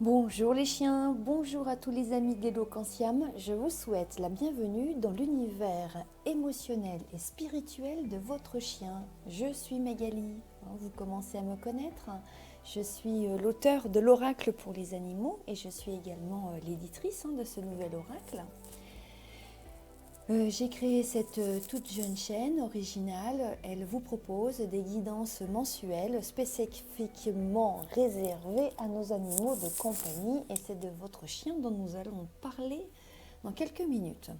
Bonjour les chiens, bonjour à tous les amis d'Eloquentiam. Je vous souhaite la bienvenue dans l'univers émotionnel et spirituel de votre chien. Je suis Magali, vous commencez à me connaître. Je suis l'auteur de l'oracle pour les animaux et je suis également l'éditrice de ce nouvel oracle. J'ai créé cette toute jeune chaîne originale. Elle vous propose des guidances mensuelles spécifiquement réservées à nos animaux de compagnie et c'est de votre chien dont nous allons parler dans quelques minutes.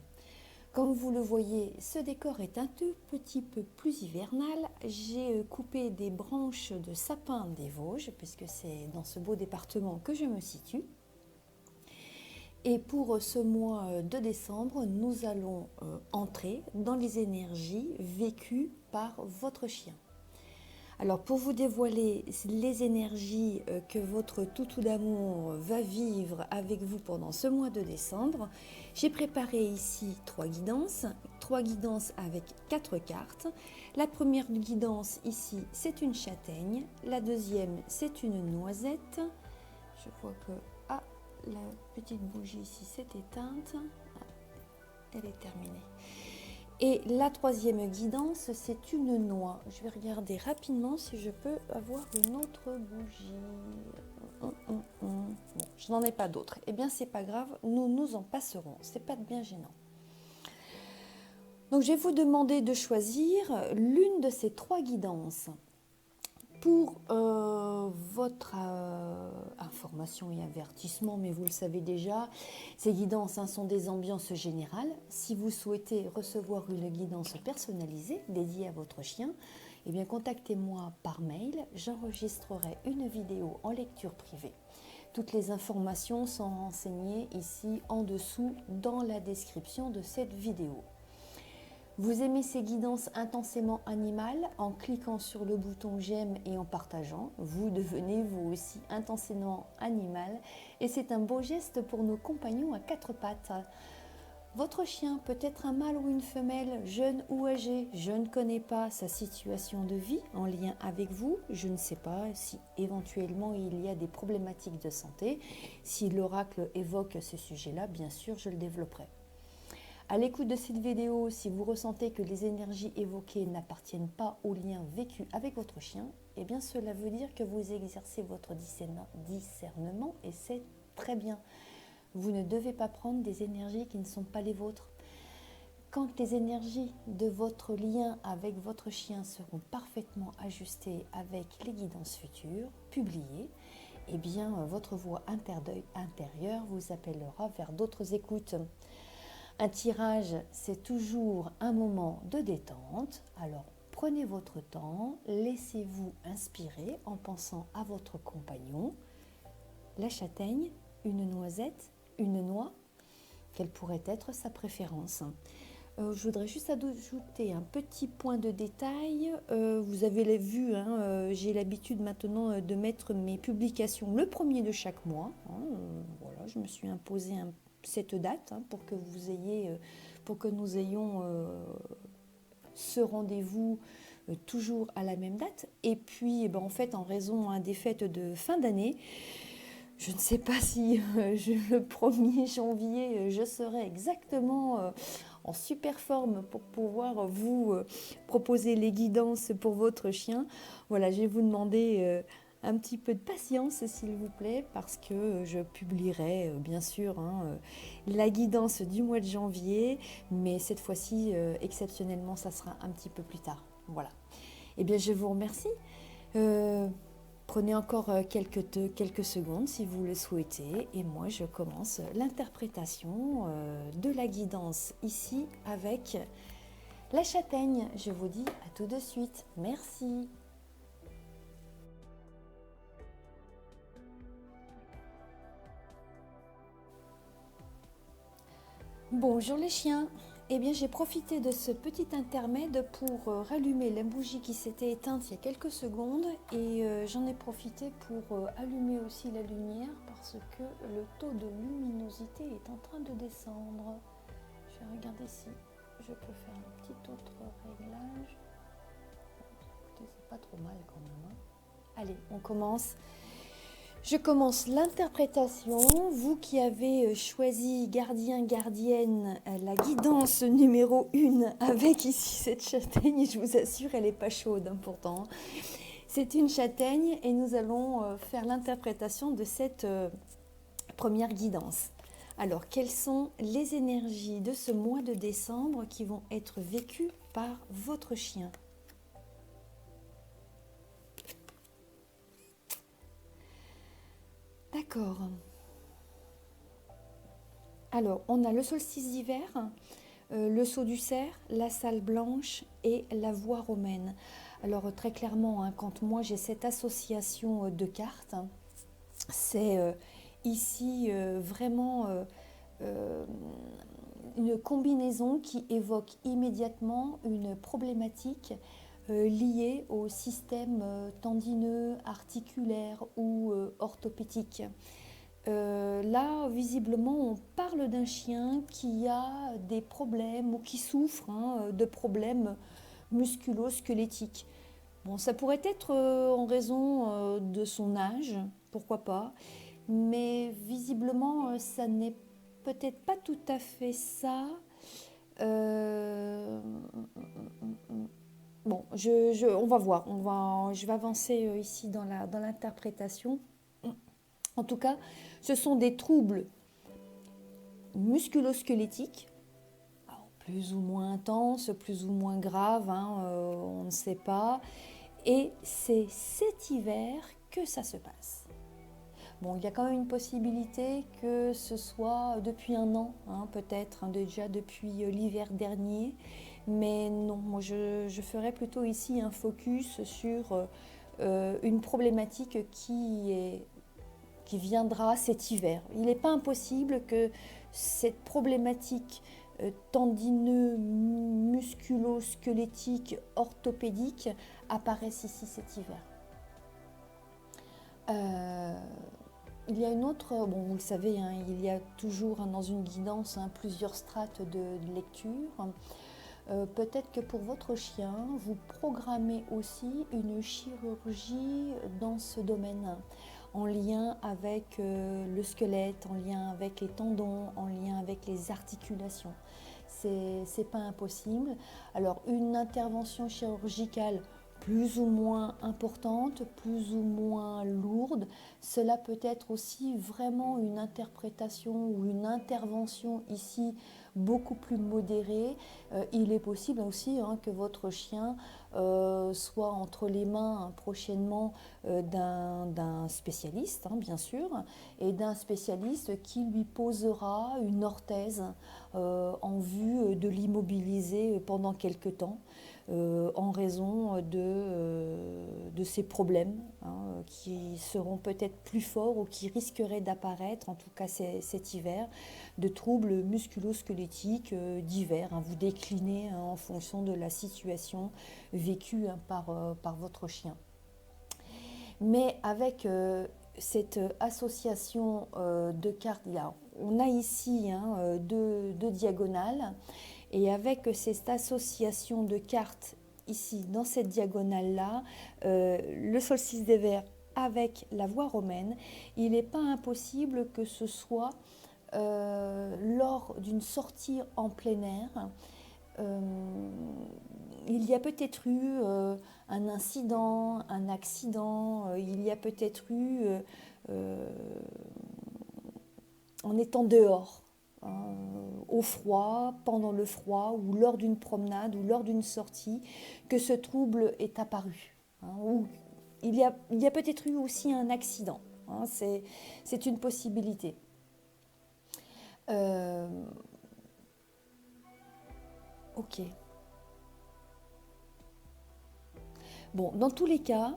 Comme vous le voyez, ce décor est un tout petit peu plus hivernal. J'ai coupé des branches de sapin des Vosges puisque c'est dans ce beau département que je me situe. Et pour ce mois de décembre, nous allons entrer dans les énergies vécues par votre chien. Alors pour vous dévoiler les énergies que votre toutou d'amour va vivre avec vous pendant ce mois de décembre, j'ai préparé ici trois guidances avec 4 cartes. La première guidance ici, c'est une châtaigne. La deuxième, c'est une noisette. Je vois que la petite bougie ici s'est éteinte. Elle est terminée. Et la troisième guidance, c'est une noix. Je vais regarder rapidement si je peux avoir une autre bougie. Bon, je n'en ai pas d'autres. Eh bien, c'est pas grave, nous nous en passerons. C'est pas bien gênant. Donc, je vais vous demander de choisir l'une de ces trois guidances. Pour votre information et avertissement, mais vous le savez déjà, ces guidances sont des ambiances générales. Si vous souhaitez recevoir une guidance personnalisée dédiée à votre chien, eh bien contactez-moi par mail. J'enregistrerai une vidéo en lecture privée. Toutes les informations sont renseignées ici en dessous dans la description de cette vidéo. Vous aimez ces guidances intensément animales, en cliquant sur le bouton j'aime et en partageant, vous devenez vous aussi intensément animal et c'est un beau geste pour nos compagnons à 4 pattes. Votre chien peut être un mâle ou une femelle, jeune ou âgé, je ne connais pas sa situation de vie en lien avec vous, je ne sais pas si éventuellement il y a des problématiques de santé. Si l'oracle évoque ce sujet-là, bien sûr je le développerai. À l'écoute de cette vidéo, si vous ressentez que les énergies évoquées n'appartiennent pas au lien vécu avec votre chien, eh bien cela veut dire que vous exercez votre discernement et c'est très bien. Vous ne devez pas prendre des énergies qui ne sont pas les vôtres. Quand les énergies de votre lien avec votre chien seront parfaitement ajustées avec les guidances futures, publiées, eh bien votre voix intérieure vous appellera vers d'autres écoutes. Un tirage, c'est toujours un moment de détente. Alors, prenez votre temps, laissez-vous inspirer en pensant à votre compagnon. La châtaigne, une noisette, une noix, quelle pourrait être sa préférence. Je voudrais juste ajouter un petit point de détail. Vous avez vu, j'ai l'habitude maintenant de mettre mes publications le premier de chaque mois. Voilà, je me suis imposé cette date pour que nous ayons ce rendez-vous toujours à la même date. Et puis, en fait, en raison des fêtes de fin d'année, je ne sais pas si le 1er janvier, je serai exactement en super forme pour pouvoir vous proposer les guidances pour votre chien. Voilà, je vais vous demander un petit peu de patience, s'il vous plaît, parce que je publierai, bien sûr, la guidance du mois de janvier, mais cette fois-ci, exceptionnellement, ça sera un petit peu plus tard. Voilà. Eh bien, je vous remercie. Prenez encore quelques secondes si vous le souhaitez et moi je commence l'interprétation de la guidance ici avec la châtaigne. Je vous dis à tout de suite. Merci. Bonjour les chiens. Eh bien, j'ai profité de ce petit intermède pour rallumer la bougie qui s'était éteinte il y a quelques secondes et j'en ai profité pour allumer aussi la lumière parce que le taux de luminosité est en train de descendre. Je vais regarder si je peux faire un petit autre réglage. Écoutez, c'est pas trop mal quand même. Allez, on commence. Je commence l'interprétation. Vous qui avez choisi gardien, gardienne, la guidance numéro 1 avec ici cette châtaigne, je vous assure, elle n'est pas chaude pourtant. C'est une châtaigne et nous allons faire l'interprétation de cette première guidance. Alors, quelles sont les énergies de ce mois de décembre qui vont être vécues par votre chien ? D'accord. Alors, on a le solstice d'hiver, le sceau du cerf, la salle blanche et la voie romaine. Alors, très clairement, quand moi j'ai cette association de cartes, c'est ici vraiment une combinaison qui évoque immédiatement une problématique liée au système tendineux, articulaire ou orthopédique. Là, visiblement, on parle d'un chien qui a des problèmes ou qui souffre de problèmes musculo-squelettiques. Bon, ça pourrait être en raison de son âge, pourquoi pas, mais visiblement, ça n'est peut-être pas tout à fait ça. Bon, on va voir, je vais avancer ici dans l'interprétation. En tout cas, ce sont des troubles musculo-squelettiques, plus ou moins intenses, plus ou moins graves, on ne sait pas. Et c'est cet hiver que ça se passe. Bon, il y a quand même une possibilité que ce soit depuis un an, peut-être déjà depuis l'hiver dernier. Mais non, moi je ferai plutôt ici un focus sur une problématique qui viendra cet hiver. Il n'est pas impossible que cette problématique tendineux, musculo-squelettique, orthopédique apparaisse ici cet hiver. Il y a une autre, bon vous le savez, il y a toujours dans une guidance plusieurs strates de lecture. Peut-être que pour votre chien, vous programmez aussi une chirurgie dans ce domaine, en lien avec le squelette, en lien avec les tendons, en lien avec les articulations. C'est pas impossible. Alors une intervention chirurgicale plus ou moins importante, plus ou moins lourde, cela peut être aussi vraiment une interprétation ou une intervention ici beaucoup plus modérée. Il est possible aussi que votre chien soit entre les mains prochainement d'un spécialiste, bien sûr, et d'un spécialiste qui lui posera une orthèse en vue de l'immobiliser pendant quelque temps. En raison de ces problèmes qui seront peut-être plus forts ou qui risqueraient d'apparaître, en tout cas cet hiver, de troubles musculo-squelettiques divers. Vous déclinez en fonction de la situation vécue par votre chien. Mais avec cette association de cartes, on a ici deux diagonales. Et avec cette association de cartes ici, dans cette diagonale-là, le solstice d'hiver avec la voie romaine, il n'est pas impossible que ce soit lors d'une sortie en plein air. Il y a peut-être eu un incident, un accident, il y a peut-être eu en étant dehors. Au froid, pendant le froid ou lors d'une promenade ou lors d'une sortie, que ce trouble est apparu. Ou il y a peut-être eu aussi un accident. C'est une possibilité. Ok. Bon, dans tous les cas,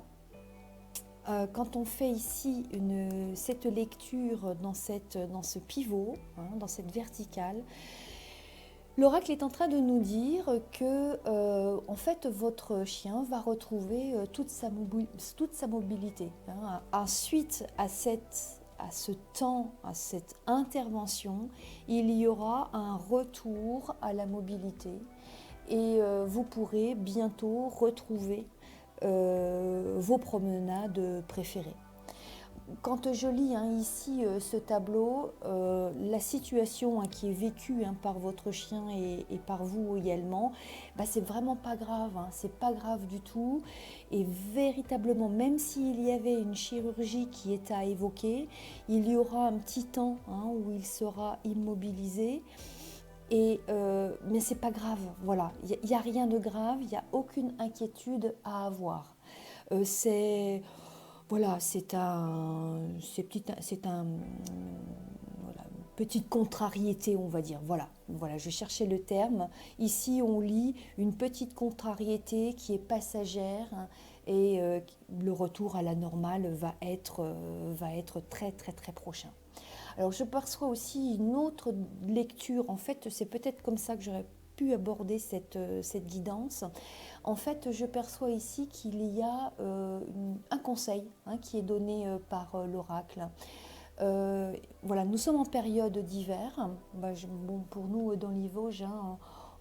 quand on fait ici cette lecture dans ce pivot, dans cette verticale, l'oracle est en train de nous dire que en fait, votre chien va retrouver toute sa mobilité. Ensuite, à ce temps, à cette intervention, il y aura un retour à la mobilité et vous pourrez bientôt retrouver vos promenades préférées. quand je lis ici ce tableau, la situation qui est vécue par votre chien et par vous également, c'est vraiment pas grave, c'est pas grave du tout. Et véritablement, même s'il y avait une chirurgie qui est à évoquer, il y aura un petit temps où il sera immobilisé. Mais c'est pas grave, voilà, il n'y a rien de grave, il n'y a aucune inquiétude à avoir. C'est voilà, voilà, une petite contrariété, on va dire. Voilà, voilà, je cherchais le terme. Ici, on lit une petite contrariété qui est passagère et le retour à la normale va être très très très prochain. Alors, je perçois aussi une autre lecture. En fait, c'est peut-être comme ça que j'aurais pu aborder cette guidance. En fait, je perçois ici qu'il y a un conseil qui est donné par l'oracle. Voilà, nous sommes en période d'hiver. Bon, pour nous, dans les Vosges,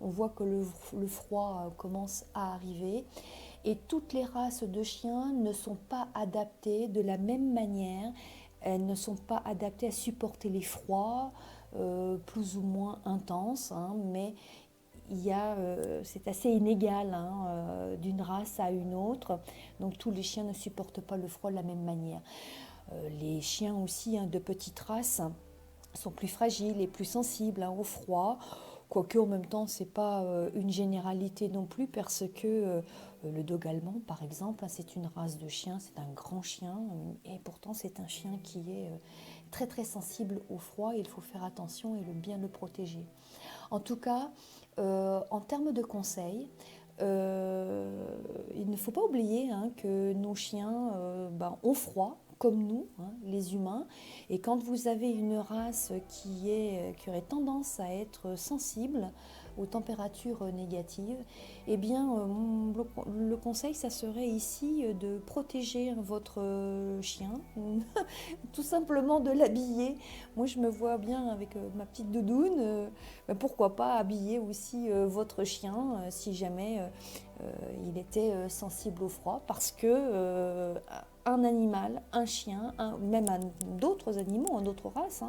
on voit que le froid commence à arriver. Et toutes les races de chiens ne sont pas adaptées de la même manière. Elles ne sont pas adaptées à supporter les froids plus ou moins intenses, mais c'est assez inégal d'une race à une autre. Donc tous les chiens ne supportent pas le froid de la même manière. Les chiens aussi de petite race sont plus fragiles et plus sensibles au froid. Quoique en même temps, ce n'est pas une généralité non plus, parce que le dog allemand, par exemple, c'est une race de chien, c'est un grand chien, et pourtant c'est un chien qui est très très sensible au froid, et il faut faire attention et bien le protéger. En tout cas, en termes de conseils, il ne faut pas oublier que nos chiens ont froid, comme nous, les humains. Et quand vous avez une race qui aurait tendance à être sensible aux températures négatives, eh bien, le conseil, ça serait ici de protéger votre chien, tout simplement de l'habiller. Moi, je me vois bien avec ma petite doudoune. Pourquoi pas habiller aussi votre chien si jamais il était sensible au froid, parce que un animal, un chien, même d'autres animaux, d'autres races,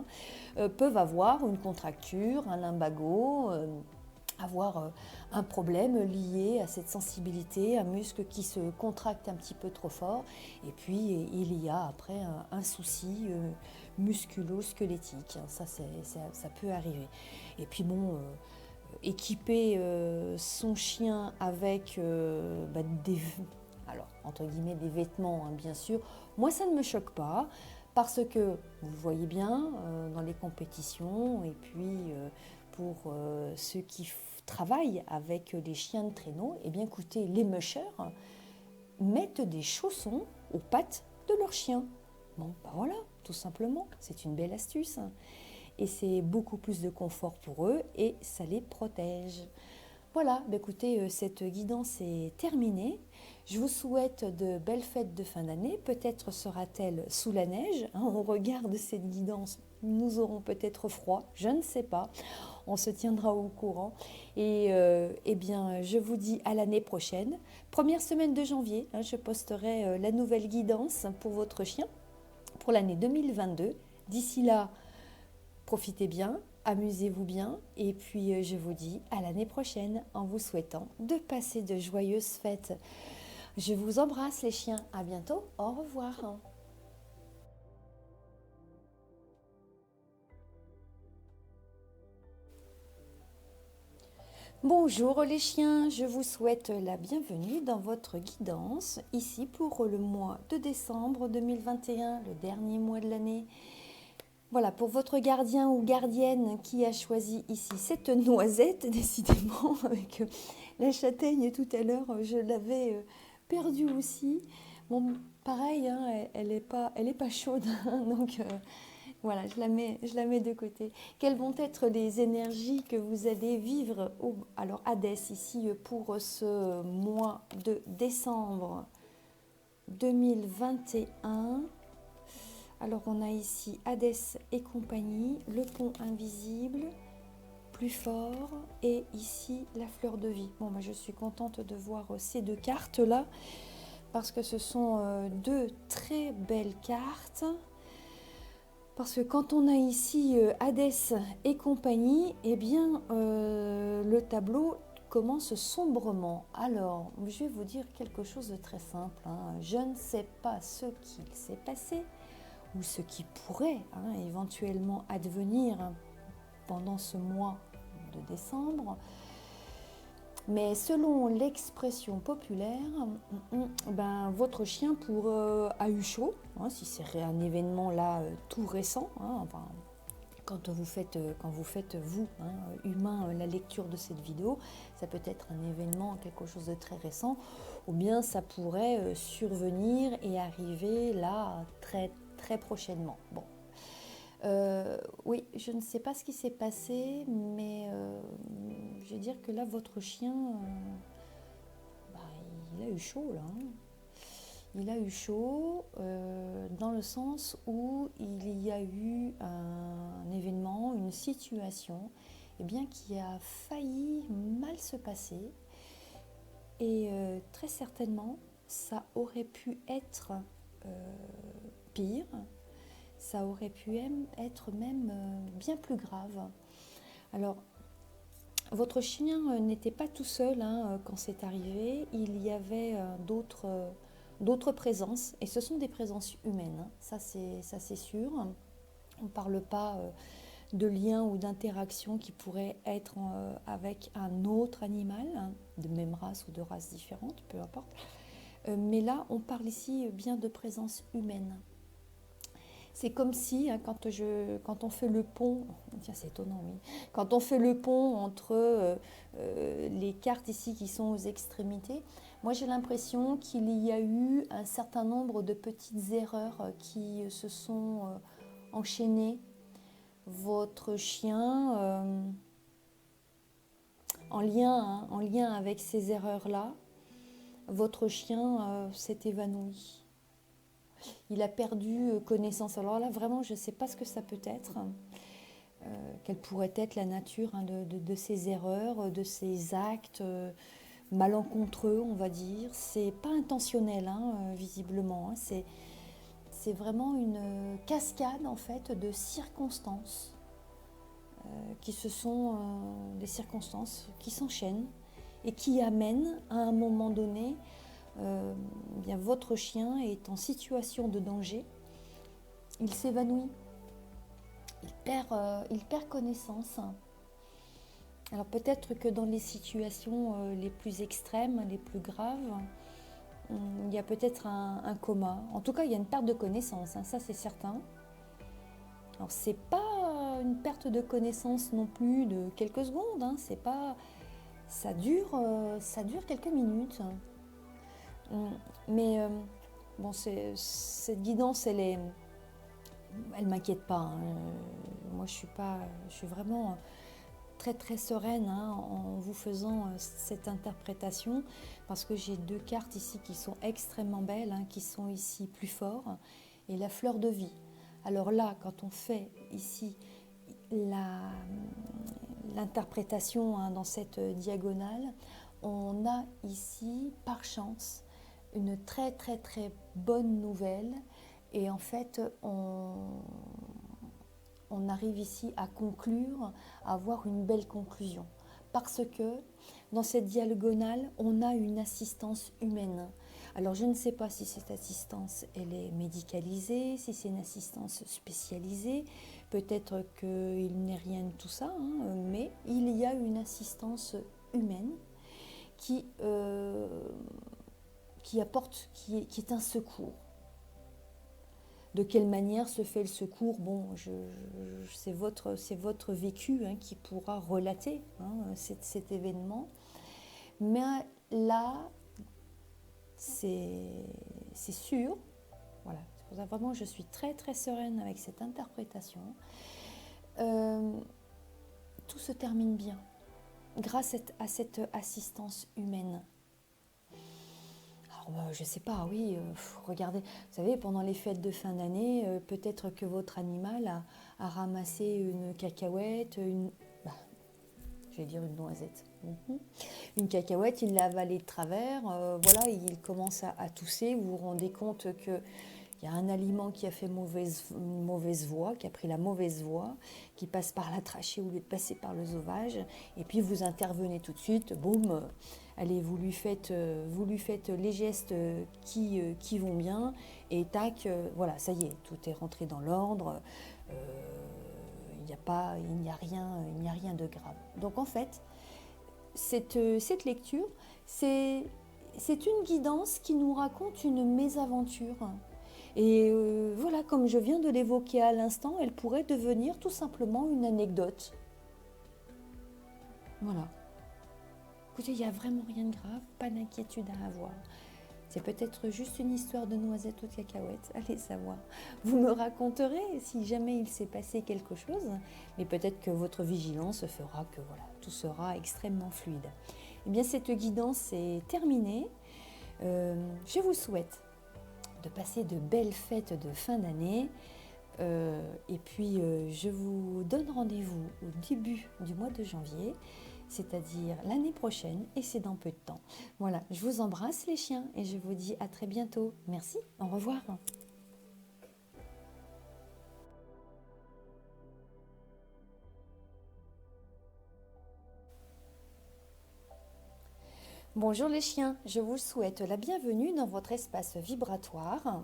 peuvent avoir une contracture, un lumbago, avoir un problème lié à cette sensibilité, un muscle qui se contracte un petit peu trop fort, et puis il y a après un souci musculo-squelettique. Ça peut arriver. Et puis bon, équiper son chien avec alors entre guillemets des vêtements, bien sûr, moi ça ne me choque pas, parce que vous voyez bien dans les compétitions, et puis pour ceux qui travaillent avec les chiens de traîneau, eh bien écoutez, les mushers mettent des chaussons aux pattes de leur chien. Bon, voilà, tout simplement, c'est une belle astuce. Et c'est beaucoup plus de confort pour eux et ça les protège. Voilà, écoutez, cette guidance est terminée. Je vous souhaite de belles fêtes de fin d'année. Peut-être sera-t-elle sous la neige. On regarde cette guidance, nous aurons peut-être froid, je ne sais pas. On se tiendra au courant. Et eh bien, je vous dis à l'année prochaine. Première semaine de janvier, je posterai la nouvelle guidance pour votre chien pour l'année 2022. D'ici là, profitez bien, amusez-vous bien, et puis je vous dis à l'année prochaine en vous souhaitant de passer de joyeuses fêtes. Je vous embrasse les chiens, à bientôt, au revoir. Bonjour les chiens, je vous souhaite la bienvenue dans votre guidance, ici pour le mois de décembre 2021, le dernier mois de l'année. Voilà, pour votre gardien ou gardienne qui a choisi ici cette noisette, décidément, avec la châtaigne tout à l'heure, je l'avais perdue aussi. Bon, pareil, elle est pas chaude, donc voilà, je la mets de côté. Quelles vont être les énergies que vous allez vivre alors Hadès, ici, pour ce mois de décembre 2021 ? Alors on a ici Hadès et compagnie, le pont invisible, plus fort, et ici la fleur de vie. Bon, je suis contente de voir ces deux cartes là. parce que ce sont deux très belles cartes. Parce que quand on a ici Hadès et compagnie, eh bien, le tableau commence sombrement. Alors, je vais vous dire quelque chose de très simple. Je ne sais pas ce qu'il s'est passé ou ce qui pourrait éventuellement advenir pendant ce mois de décembre. Mais selon l'expression populaire, ben, votre chien a eu chaud, si c'est un événement là tout récent, enfin, quand vous faites, vous, humain, la lecture de cette vidéo, ça peut être un événement, quelque chose de très récent, ou bien ça pourrait survenir et arriver là très, très prochainement. Bon. Oui, je ne sais pas ce qui s'est passé, mais je vais dire que là, votre chien, il a eu chaud là. Il a eu chaud dans le sens où il y a eu un événement, une situation bien, qui a failli mal se passer. Et très certainement, ça aurait pu être pire. Ça aurait pu être même bien plus grave. Alors, votre chien n'était pas tout seul quand c'est arrivé. Il y avait d'autres présences, et ce sont des présences humaines. Ça, c'est sûr. On ne parle pas de lien ou d'interaction qui pourrait être avec un autre animal, de même race ou de race différente, peu importe. Mais là, on parle ici bien de présence humaine. C'est comme si, quand on fait le pont, tiens c'est étonnant, oui, quand on fait le pont entre les cartes ici qui sont aux extrémités, moi j'ai l'impression qu'il y a eu un certain nombre de petites erreurs qui se sont enchaînées. Votre chien, en lien avec ces erreurs-là, votre chien s'est évanoui. Il a perdu connaissance. Alors là, vraiment, je ne sais pas ce que ça peut être. Quelle pourrait être la nature de ces erreurs, de ces actes malencontreux, on va dire. C'est pas intentionnel, visiblement. C'est vraiment une cascade, en fait, de circonstances qui des circonstances qui s'enchaînent et qui amènent à un moment donné bien, votre chien est en situation de danger, il s'évanouit, il perd connaissance. Alors peut-être que dans les situations les plus extrêmes, les plus graves, il y a peut-être un coma. En tout cas, il y a une perte de connaissance, ça c'est certain. Alors c'est pas une perte de connaissance non plus de quelques secondes, c'est pas, ça dure quelques minutes. Mais bon, cette guidance, elle m'inquiète pas. Moi, je suis vraiment très très sereine en vous faisant cette interprétation, parce que j'ai deux cartes ici qui sont extrêmement belles, qui sont ici plus forts, et la fleur de vie. Alors là, quand on fait ici l'interprétation dans cette diagonale, on a ici par chance une très très très bonne nouvelle, et en fait on arrive ici à conclure, à avoir une belle conclusion, parce que dans cette diagonale on a une assistance humaine. Alors je ne sais pas si cette assistance elle est médicalisée, si c'est une assistance spécialisée, peut-être qu'il n'est rien de tout ça, mais il y a une assistance humaine qui apporte, qui est un secours. De quelle manière se fait le secours? Bon, c'est votre vécu qui pourra relater cet événement. Mais là, c'est sûr. Voilà, c'est pour ça vraiment je suis très très sereine avec cette interprétation. Tout se termine bien grâce à cette assistance humaine. Je ne sais pas, oui, regardez, vous savez, pendant les fêtes de fin d'année, peut-être que votre animal a ramassé une cacahuète, je vais dire une noisette. Mhm. Une cacahuète, il l'a avalée de travers, voilà, il commence à tousser, vous vous rendez compte que il y a un aliment qui a fait mauvaise voie, qui a pris la mauvaise voie, qui passe par la trachée au lieu de passer par l'œsophage. Et puis vous intervenez tout de suite, boum, allez, vous lui faites les gestes qui vont bien. Et tac, voilà, ça y est, tout est rentré dans l'ordre. Il n'y a rien de grave. Donc en fait, cette lecture, c'est une guidance qui nous raconte une mésaventure. Et voilà, comme je viens de l'évoquer à l'instant, elle pourrait devenir tout simplement une anecdote. Voilà. Écoutez, il n'y a vraiment rien de grave, pas d'inquiétude à avoir. C'est peut-être juste une histoire de noisettes ou de cacahuètes, allez savoir. Vous me raconterez si jamais il s'est passé quelque chose, mais peut-être que votre vigilance fera que voilà, tout sera extrêmement fluide. Eh bien, cette guidance est terminée. Je vous souhaite de passer de belles fêtes de fin d'année. Et puis, je vous donne rendez-vous au début du mois de janvier, c'est-à-dire l'année prochaine, et c'est dans peu de temps. Voilà, je vous embrasse les chiens et je vous dis à très bientôt. Merci, au revoir. Bonjour les chiens, je vous souhaite la bienvenue dans votre espace vibratoire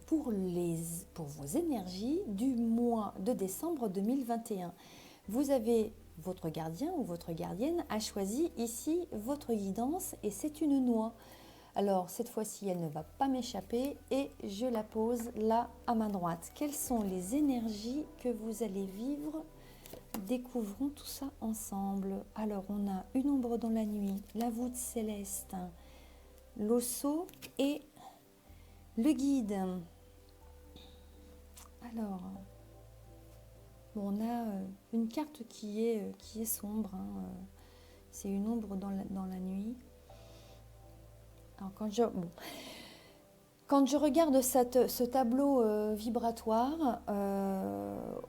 pour vos énergies du mois de décembre 2021. Vous avez votre gardien ou votre gardienne a choisi ici votre guidance et c'est une noix. Alors cette fois-ci, elle ne va pas m'échapper et je la pose là à ma droite. Quelles sont les énergies que vous allez vivre? Découvrons tout ça ensemble. Alors on a une ombre dans la nuit, la voûte céleste, l'osso et le guide. Alors, bon, on a une carte qui est sombre, hein, c'est une ombre dans la nuit. Alors quand je regarde ce tableau vibratoire,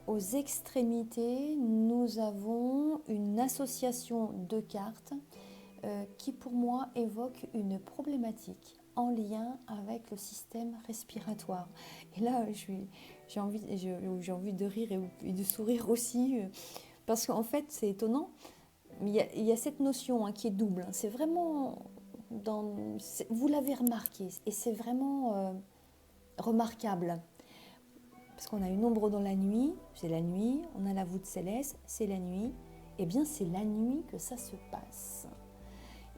aux extrémités, nous avons une association de cartes qui pour moi évoque une problématique en lien avec le système respiratoire. Et là, j'ai envie de rire et de sourire aussi, parce qu'en fait, c'est étonnant. Il y a cette notion qui est double. C'est vraiment, vous l'avez remarqué, et c'est vraiment remarquable. Parce qu'on a une ombre dans la nuit, c'est la nuit. On a la voûte céleste, c'est la nuit. Eh bien, c'est la nuit que ça se passe.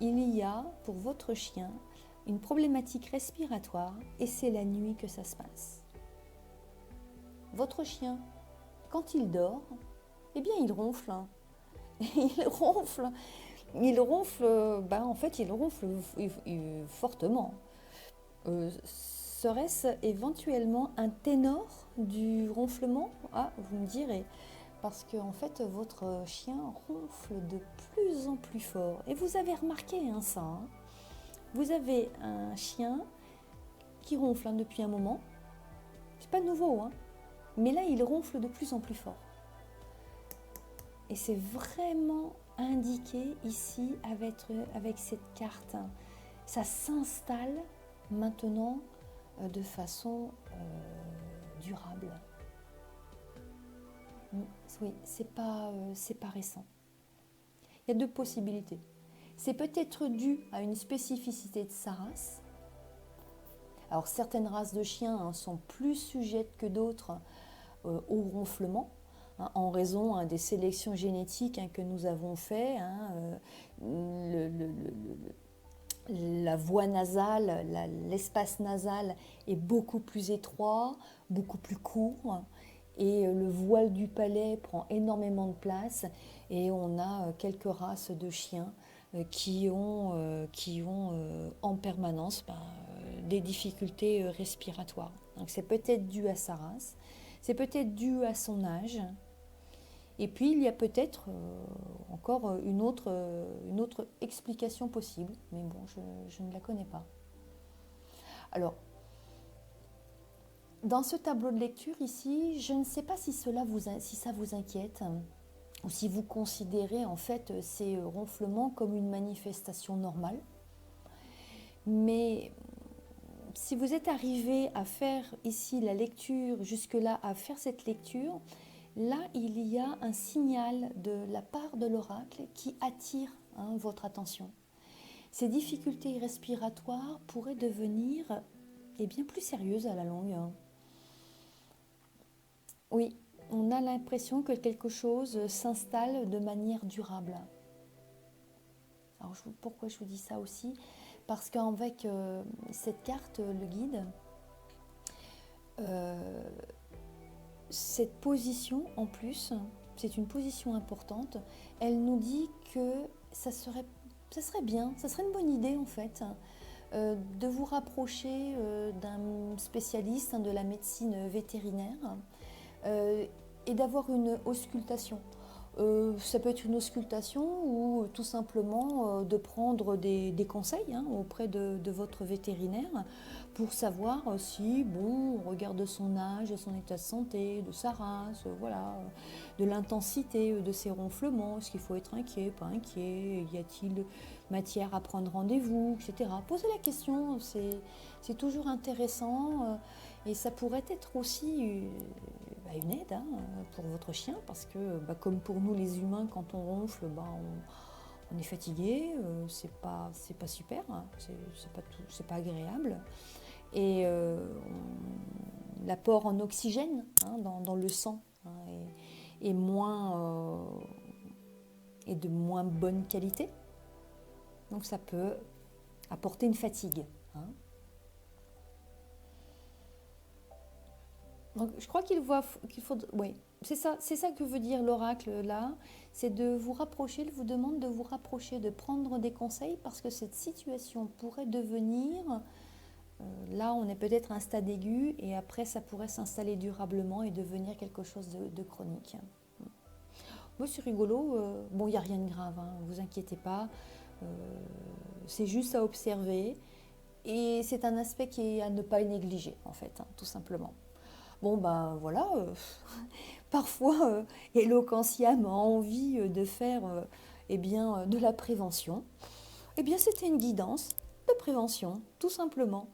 Il y a pour votre chien une problématique respiratoire et c'est la nuit que ça se passe. Votre chien, quand il dort, eh bien il ronfle. Il ronfle. Il ronfle, en fait il ronfle fortement. Serait-ce éventuellement un ténor du ronflement? Ah, vous me direz. Parce que en fait, votre chien ronfle de plus en plus fort. Et vous avez remarqué ça. Hein. Vous avez un chien qui ronfle depuis un moment. C'est pas nouveau, hein. Mais là, il ronfle de plus en plus fort. Et c'est vraiment indiqué ici avec cette carte. Ça s'installe maintenant de façon durable. Oui, c'est pas récent. Il y a deux possibilités. C'est peut-être dû à une spécificité de sa race. Alors certaines races de chiens sont plus sujettes que d'autres au ronflement, en raison des sélections génétiques que nous avons faites. La voie nasale, l'espace nasal est beaucoup plus étroit, beaucoup plus court. Et le voile du palais prend énormément de place et on a quelques races de chiens qui ont en permanence des difficultés respiratoires. Donc c'est peut-être dû à sa race, c'est peut-être dû à son âge. Et puis il y a peut-être encore une autre explication possible, mais bon, je ne la connais pas. Alors, dans ce tableau de lecture ici, je ne sais pas si ça vous inquiète. ou si vous considérez en fait ces ronflements comme une manifestation normale. Mais si vous êtes arrivé à faire ici la lecture, jusque-là, à faire cette lecture, là, il y a un signal de la part de l'oracle qui attire votre attention. Ces difficultés respiratoires pourraient devenir bien plus sérieuses à la longue. Oui, on a l'impression que quelque chose s'installe de manière durable. Alors pourquoi je vous dis ça aussi? Parce qu'avec cette carte, le guide, cette position en plus, c'est une position importante, elle nous dit que ça serait bien, ça serait une bonne idée en fait, de vous rapprocher d'un spécialiste de la médecine vétérinaire et d'avoir une auscultation. Ça peut être une auscultation ou tout simplement de prendre des conseils auprès de votre vétérinaire pour savoir si, bon, on regarde son âge, son état de santé, de sa race, voilà, de l'intensité de ses ronflements, est-ce qu'il faut être inquiet, pas inquiet, y a-t-il matière à prendre rendez-vous, etc. Posez la question, c'est toujours intéressant et ça pourrait être aussi une aide pour votre chien parce que comme pour nous les humains quand on ronfle on est fatigué, c'est pas super, c'est pas agréable et l'apport en oxygène dans le sang est de moins bonne qualité, donc ça peut apporter une fatigue. Donc, je crois qu'il faut... Oui, c'est ça que veut dire l'oracle là, c'est de vous rapprocher, il vous demande de vous rapprocher, de prendre des conseils parce que cette situation pourrait devenir, là on est peut-être à un stade aigu et après ça pourrait s'installer durablement et devenir quelque chose de chronique. Bon, c'est rigolo, bon il n'y a rien de grave, vous inquiétez pas, c'est juste à observer et c'est un aspect qui est à ne pas négliger en fait, tout simplement. Bon voilà, parfois Eloquentiam a envie de faire de la prévention. C'était une guidance de prévention, tout simplement.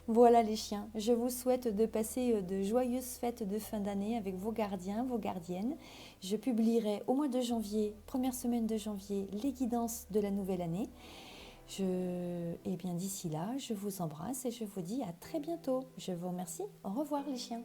Voilà les chiens, je vous souhaite de passer de joyeuses fêtes de fin d'année avec vos gardiens, vos gardiennes. Je publierai au mois de janvier, première semaine de janvier, les guidances de la nouvelle année. D'ici là, je vous embrasse et je vous dis à très bientôt. Je vous remercie. Au revoir les chiens.